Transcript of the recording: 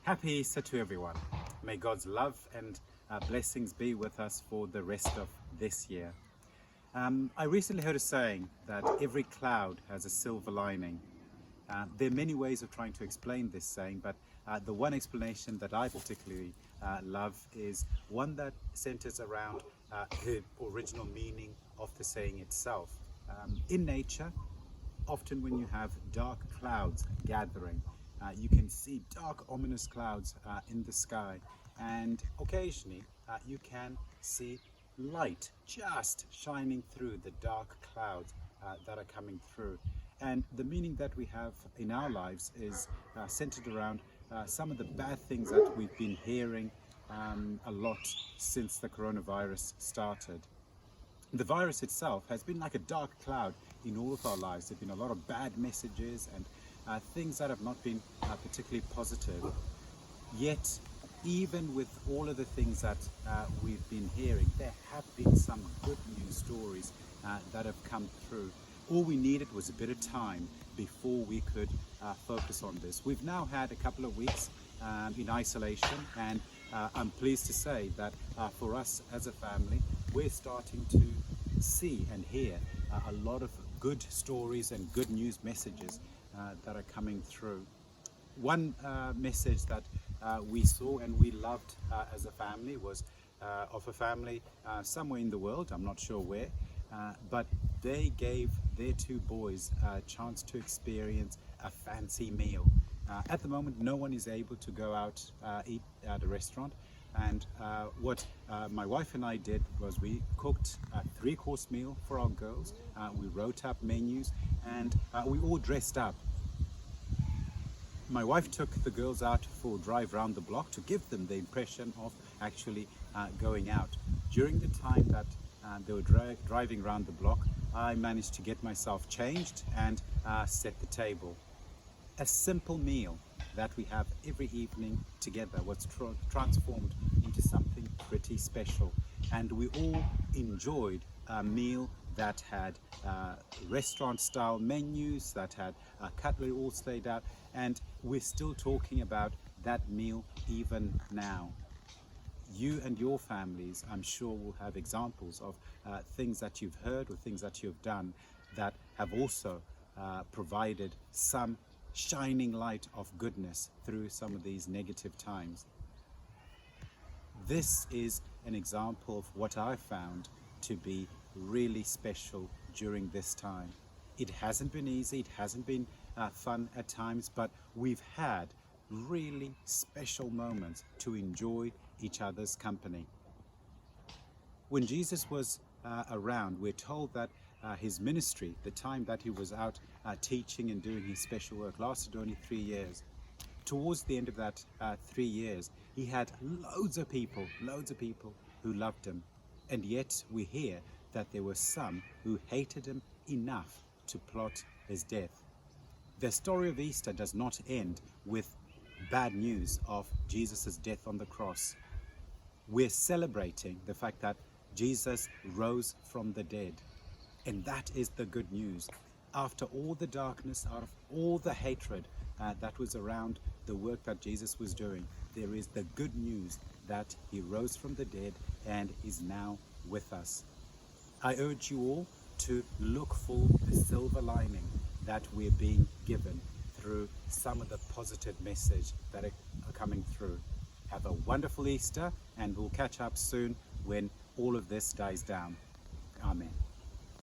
Happy Easter to everyone. May God's love and blessings be with us for the rest of this year. I recently heard a saying that every cloud has a silver lining. There are many ways of trying to explain this saying, but the one explanation that I particularly love is one that centers around the original meaning of the saying itself. In nature, often when you have dark clouds gathering, you can see dark, ominous clouds in the sky, and occasionally you can see light just shining through the dark clouds that are coming through. And the meaning that we have in our lives is centered around some of the bad things that we've been hearing a lot since the coronavirus started. The virus itself has been like a dark cloud in all of our lives. There have been a lot of bad messages and things that have not been particularly positive. Yet, even with all of the things that we've been hearing, there have been some good news stories that have come through. All we needed was a bit of time before we could focus on this. We've now had a couple of weeks in isolation, and I'm pleased to say that for us as a family, we're starting to see and hear a lot of good stories and good news messages that are coming through. One message that we saw and we loved as a family was of a family somewhere in the world, I'm not sure where, but they gave their two boys a chance to experience a fancy meal. At the moment, no one is able to go out eat at a restaurant, and what my wife and I did was we cooked a 3-course meal for our girls. We wrote up menus, and we all dressed up. My wife took the girls out for a drive around the block to give them the impression of actually going out. During the time that they were driving around the block, I managed to get myself changed and set the table. A simple meal that we have every evening together was transformed into something pretty special, and we all enjoyed a meal that had restaurant style menus, that had cutlery all laid out, and we're still talking about that meal even now. You and your families, I'm sure, will have examples of things that you've heard or things that you've done that have also provided some shining light of goodness through some of these negative times. This is an example of what I found to be really special during this time. It hasn't been easy, it hasn't been fun at times, but we've had really special moments to enjoy each other's company. When Jesus was around, we're told that his ministry, the time that he was out teaching and doing his special work, lasted only 3 years. Towards the end of that 3 years, he had loads of people who loved him. And yet we hear that there were some who hated him enough to plot his death. The story of Easter does not end with bad news of Jesus' death on the cross. We're celebrating the fact that Jesus rose from the dead. And that is the good news. After all the darkness, out of all the hatred that was around the work that Jesus was doing, there is the good news that he rose from the dead and is now with us. I urge you all to look for the silver lining that we're being given through some of the positive message that are coming through. Have a wonderful Easter, and we'll catch up soon when all of this dies down. Amen.